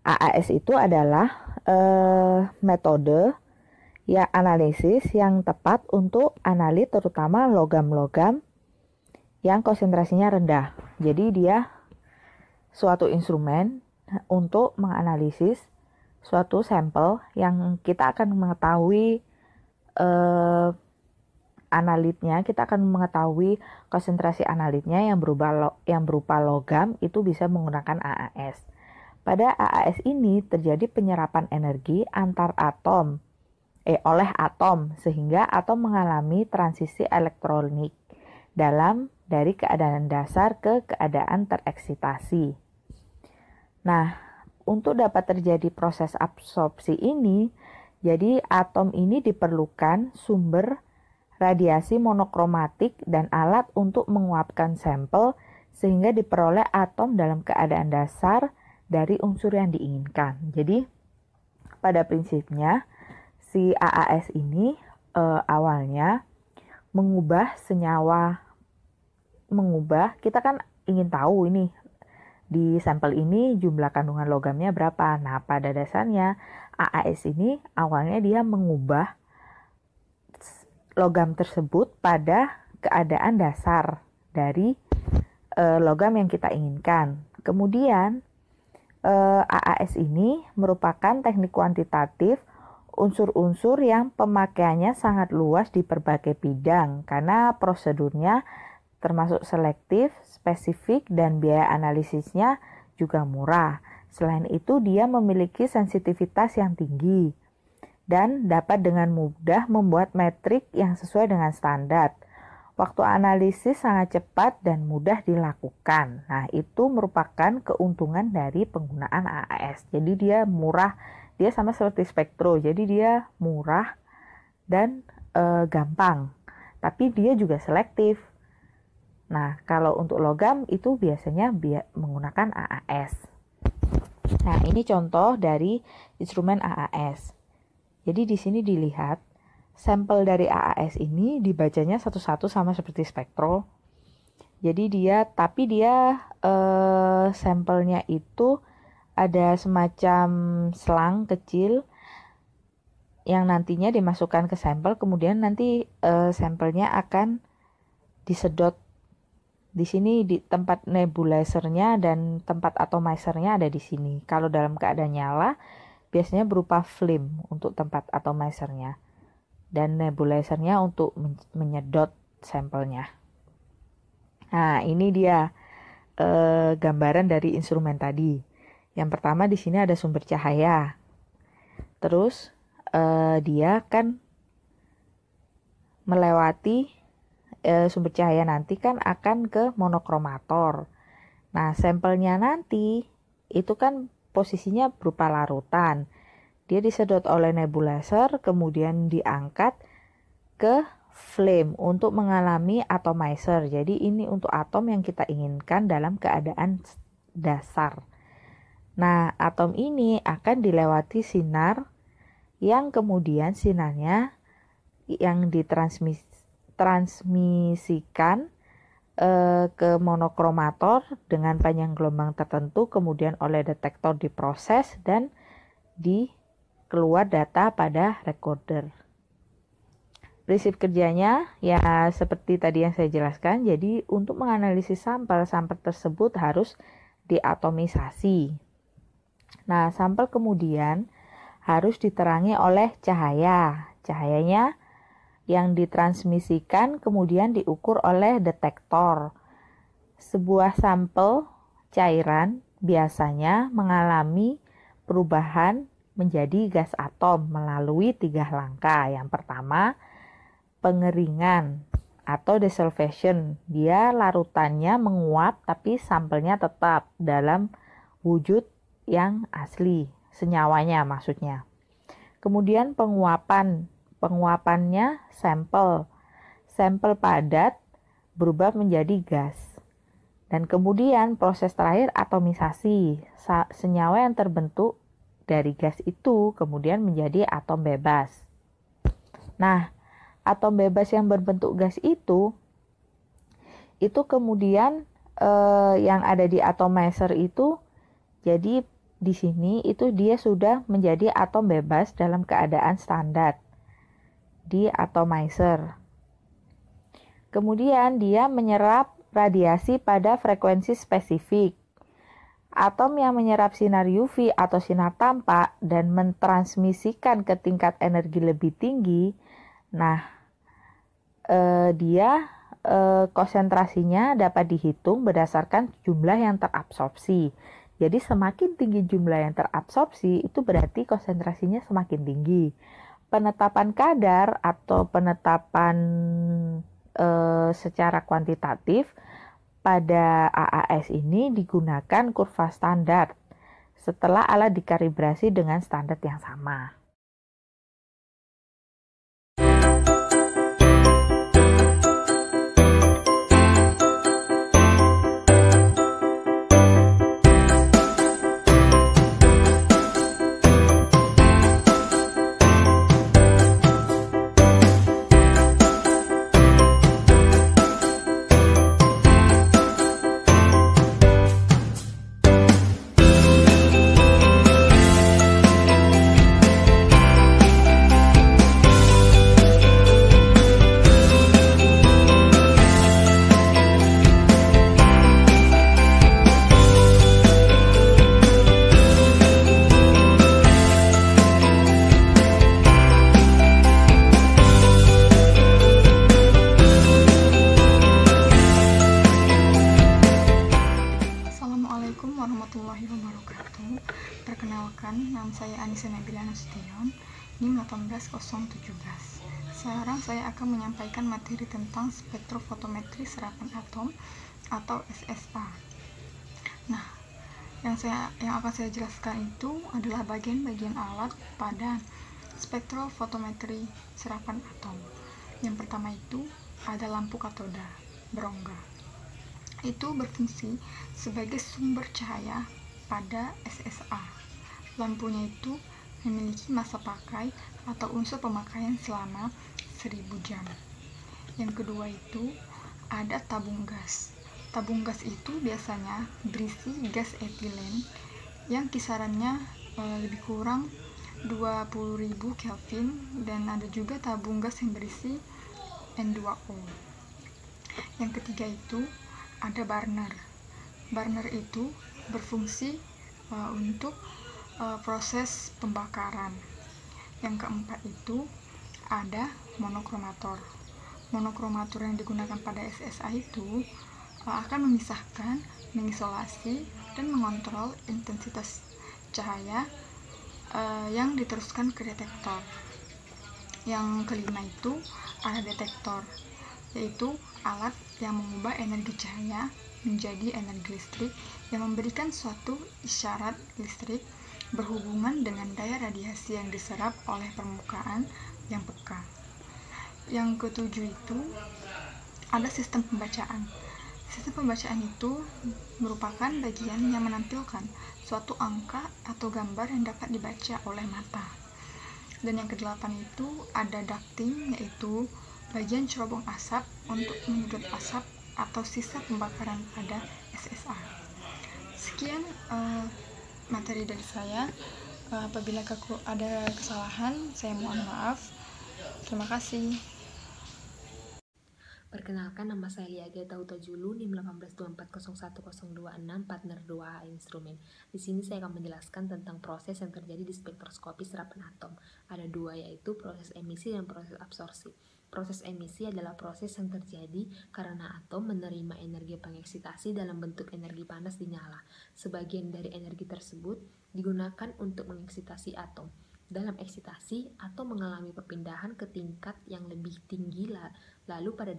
AAS itu adalah metode ya analisis yang tepat untuk analit terutama logam-logam yang konsentrasinya rendah. Jadi dia suatu instrumen untuk menganalisis suatu sampel yang kita akan mengetahui analitnya, kita akan mengetahui konsentrasi analitnya yang berupa logam itu bisa menggunakan AAS. Pada AAS ini terjadi penyerapan energi antar atom oleh atom sehingga atom mengalami transisi elektronik dari keadaan dasar ke keadaan tereksitasi. Nah, untuk dapat terjadi proses absorpsi ini, jadi atom ini diperlukan sumber radiasi monokromatik dan alat untuk menguapkan sampel sehingga diperoleh atom dalam keadaan dasar dari unsur yang diinginkan. Jadi pada prinsipnya si AAS ini awalnya mengubah kita kan ingin tahu ini di sampel ini jumlah kandungan logamnya berapa. Nah, pada dasarnya AAS ini awalnya dia mengubah logam tersebut pada keadaan dasar dari logam yang kita inginkan. Kemudian AAS ini merupakan teknik kuantitatif unsur-unsur yang pemakaiannya sangat luas di berbagai bidang karena prosedurnya termasuk selektif, spesifik, dan biaya analisisnya juga murah. Selain itu, dia memiliki sensitivitas yang tinggi dan dapat dengan mudah membuat metrik yang sesuai dengan standar. Waktu analisis sangat cepat dan mudah dilakukan. Nah, itu merupakan keuntungan dari penggunaan AAS. Jadi dia murah, dia sama seperti spektro. Jadi dia murah dan gampang. Tapi dia juga selektif. Nah, kalau untuk logam itu biasanya menggunakan AAS. Nah, ini contoh dari instrumen AAS. Jadi di sini dilihat sampel dari AAS ini dibacanya satu-satu sama seperti spektro. Jadi tapi dia sampelnya itu ada semacam selang kecil yang nantinya dimasukkan ke sampel, kemudian nanti sampelnya akan disedot. Di sini di tempat nebulizernya dan tempat atomizernya ada di sini. Kalau dalam keadaan nyala, biasanya berupa film untuk tempat atomizernya dan nebulizernya untuk menyedot sampelnya. Nah, ini dia gambaran dari instrumen tadi. Yang pertama di sini ada sumber cahaya. Terus dia kan melewati sumber cahaya nanti kan akan ke monokromator. Nah, sampelnya nanti itu kan posisinya berupa larutan. Dia disedot oleh nebulizer, kemudian diangkat ke flame untuk mengalami atomizer. Jadi ini untuk atom yang kita inginkan dalam keadaan dasar. Nah, atom ini akan dilewati sinar yang kemudian sinarnya yang ditransmisikan ke monokromator dengan panjang gelombang tertentu, kemudian oleh detektor diproses dan keluar data pada recorder. Prinsip kerjanya ya seperti tadi yang saya jelaskan. Jadi untuk menganalisis sampel tersebut harus diatomisasi. Nah, sampel kemudian harus diterangi oleh cahaya. Cahayanya yang ditransmisikan kemudian diukur oleh detektor. Sebuah sampel cairan biasanya mengalami perubahan menjadi gas atom melalui 3 langkah. Yang pertama, pengeringan atau desolvation. Dia larutannya menguap tapi sampelnya tetap dalam wujud yang asli, senyawanya maksudnya. Kemudian penguapannya sampel padat berubah menjadi gas. Dan kemudian proses terakhir atomisasi. Senyawa yang terbentuk dari gas itu kemudian menjadi atom bebas. Nah, atom bebas yang berbentuk gas itu kemudian yang ada di atomizer itu jadi di sini itu dia sudah menjadi atom bebas dalam keadaan standar di atomizer. Kemudian dia menyerap radiasi pada frekuensi spesifik. Atom yang menyerap sinar UV atau sinar tampak dan mentransmisikan ke tingkat energi lebih tinggi, nah dia konsentrasinya dapat dihitung berdasarkan jumlah yang terabsorpsi. Jadi semakin tinggi jumlah yang terabsorpsi itu berarti konsentrasinya semakin tinggi. Penetapan kadar atau penetapan secara kuantitatif pada AAS ini digunakan kurva standar setelah alat dikalibrasi dengan standar yang sama. Warahmatullahi wabarakatuh. Perkenalkan, nama saya Anissa Nabila Nasution, NIM 18017. Sekarang saya akan menyampaikan materi tentang spektrofotometri serapan atom atau SSA. Nah, yang akan saya jelaskan itu adalah bagian-bagian alat pada spektrofotometri serapan atom. Yang pertama itu ada lampu katoda berongga. Itu berfungsi sebagai sumber cahaya pada SSA. Lampunya itu memiliki masa pakai atau unsur pemakaian selama 1000 jam. Yang kedua itu ada tabung gas. Tabung gas itu biasanya berisi gas etilen yang kisarannya lebih kurang 20.000 Kelvin, dan ada juga tabung gas yang berisi N2O. Yang ketiga itu ada burner. Burner itu berfungsi untuk proses pembakaran. Yang keempat itu ada monokromator. Monokromator yang digunakan pada SSA itu akan memisahkan, mengisolasi, dan mengontrol intensitas cahaya yang diteruskan ke detektor. Yang kelima itu ada detektor, yaitu alat yang mengubah energi cahaya menjadi energi listrik yang memberikan suatu isyarat listrik berhubungan dengan daya radiasi yang diserap oleh permukaan yang peka. Yang ketujuh itu ada sistem pembacaan. Sistem pembacaan itu merupakan bagian yang menampilkan suatu angka atau gambar yang dapat dibaca oleh mata. Dan yang kedelapan itu ada ducting, yaitu bagian cerobong asap untuk menyedot asap atau sisa pembakaran pada SSA. Sekian materi dari saya. Apabila ada kesalahan, saya mohon maaf. Terima kasih. Perkenalkan, nama saya Lia Geta Utajulu, NIM 182401026, partner 2A instrumen. Di sini saya akan menjelaskan tentang proses yang terjadi di spektroskopi serapan atom. Ada dua, yaitu proses emisi dan proses absorpsi. Proses emisi adalah proses yang terjadi karena atom menerima energi pengeksitasi dalam bentuk energi panas dinyala. Sebagian dari energi tersebut digunakan untuk mengeksitasi atom. Dalam eksitasi, atom mengalami perpindahan ke tingkat yang lebih tinggi, lalu pada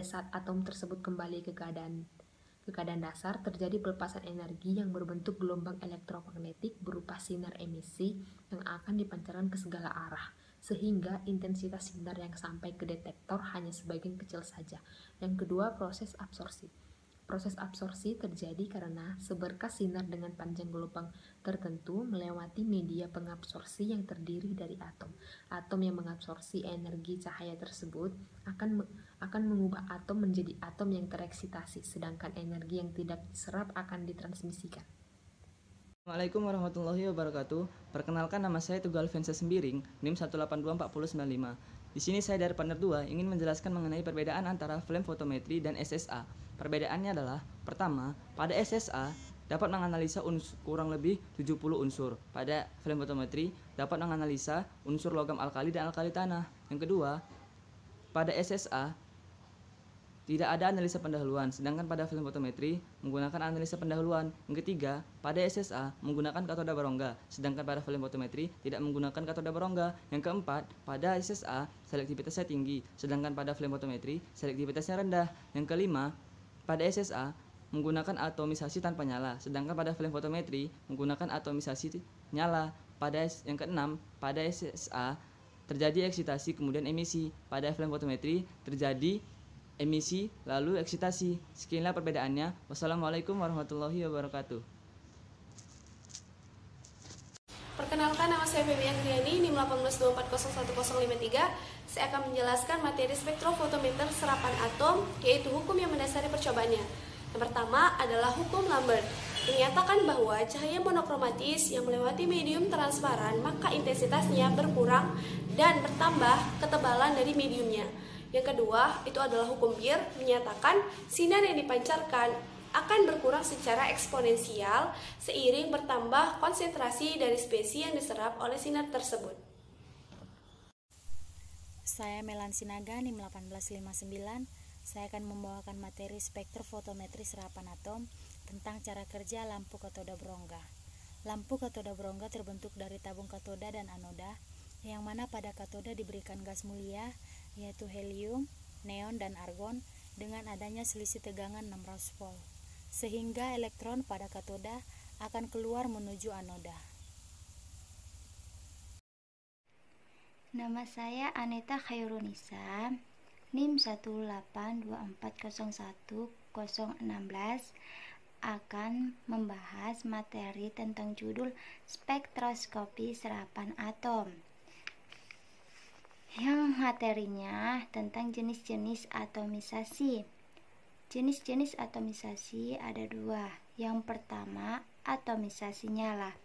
saat atom tersebut kembali ke keadaan dasar, terjadi pelepasan energi yang berbentuk gelombang elektromagnetik berupa sinar emisi yang akan dipancarkan ke segala arah, sehingga intensitas sinar yang sampai ke detektor hanya sebagian kecil saja. Yang kedua, proses absorpsi. Proses absorpsi terjadi karena seberkas sinar dengan panjang gelombang tertentu melewati media pengabsorpsi yang terdiri dari atom. Atom yang mengabsorpsi energi cahaya tersebut akan mengubah atom menjadi atom yang tereksitasi, sedangkan energi yang tidak diserap akan ditransmisikan. Assalamualaikum warahmatullahi wabarakatuh. Perkenalkan, nama saya Teguh Alfiansyah Sembiring, NIM 1824095. Di sini saya dari partner 2 ingin menjelaskan mengenai perbedaan antara flame photometry dan SSA. Perbedaannya adalah, pertama, pada SSA dapat menganalisa kurang lebih 70 unsur. Pada flame photometry dapat menganalisa unsur logam alkali dan alkali tanah. Yang kedua, pada SSA tidak ada analisa pendahuluan, sedangkan pada film fotometri menggunakan analisa pendahuluan. Yang ketiga, pada SSA menggunakan katoda berongga, sedangkan pada film fotometri tidak menggunakan katoda berongga. Yang keempat, pada SSA selektivitasnya tinggi, sedangkan pada film fotometri selektivitasnya rendah. Yang kelima, pada SSA menggunakan atomisasi tanpa nyala, sedangkan pada film fotometri menggunakan atomisasi nyala. Yang keenam, pada SSA terjadi eksitasi kemudian emisi. Pada film fotometri terjadi emisi lalu eksitasi. Sekianlah perbedaannya. Wassalamualaikum warahmatullahi wabarakatuh. Perkenalkan, nama saya Feby Andriani, NIM 182401053. Saya akan menjelaskan materi spektrofotometer serapan atom, yaitu hukum yang mendasari percobaannya. Yang pertama adalah hukum Lambert, menyatakan bahwa cahaya monokromatis yang melewati medium transparan maka intensitasnya berkurang dan bertambah ketebalan dari mediumnya. Yang kedua, itu adalah hukum Beer, menyatakan sinar yang dipancarkan akan berkurang secara eksponensial seiring bertambah konsentrasi dari spesies yang diserap oleh sinar tersebut. Saya Melan Sinaga, NIM 1859. Saya akan membawakan materi spektrofotometri serapan atom tentang cara kerja lampu katoda berongga. Lampu katoda berongga terbentuk dari tabung katoda dan anoda, yang mana pada katoda diberikan gas mulia, yaitu helium, neon, dan argon dengan adanya selisih tegangan 600 volt, sehingga elektron pada katoda akan keluar menuju anoda. Nama saya Aneta Khairunisa, NIM 182401016, akan membahas materi tentang judul spektroskopi serapan atom, yang materinya tentang jenis-jenis atomisasi. Jenis-jenis atomisasi ada dua. Yang pertama, atomisasi nyala.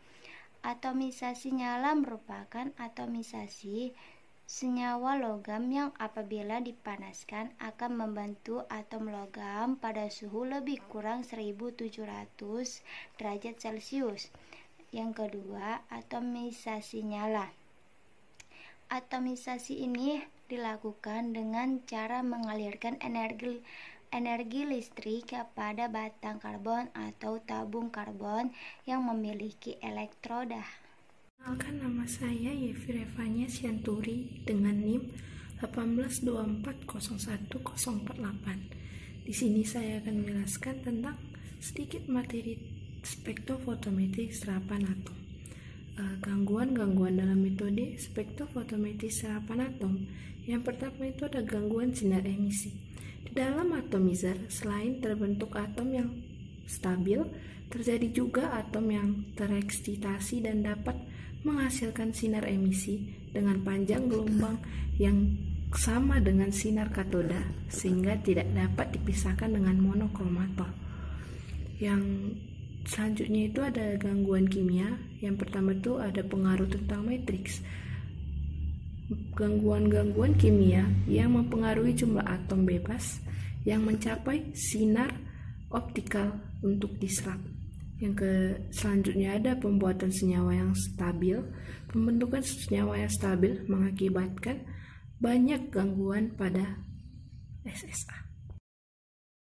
Atomisasi nyala merupakan atomisasi senyawa logam yang apabila dipanaskan akan membentuk atom logam pada suhu lebih kurang 1700 derajat Celcius. Yang kedua, atomisasi nyala. Atomisasi ini dilakukan dengan cara mengalirkan energi listrik kepada batang karbon atau tabung karbon yang memiliki elektroda. Perkenalkan, nama saya Yevi Revanya Sianturi dengan NIM 180101048. Di sini saya akan menjelaskan tentang sedikit materi spektrofotometri serapan atom. Gangguan-gangguan dalam metode spektrofotometri serapan atom. Yang pertama itu ada gangguan sinar emisi. Di dalam atomizer, selain terbentuk atom yang stabil, terjadi juga atom yang tereksitasi dan dapat menghasilkan sinar emisi dengan panjang gelombang yang sama dengan sinar katoda, sehingga tidak dapat dipisahkan dengan monokromator. Yang selanjutnya itu ada gangguan kimia. Yang pertama itu ada pengaruh tentang matriks. Gangguan-gangguan kimia yang mempengaruhi jumlah atom bebas yang mencapai sinar optikal untuk diserap. Selanjutnya ada pembuatan senyawa yang stabil. Pembentukan senyawa yang stabil mengakibatkan banyak gangguan pada SSA.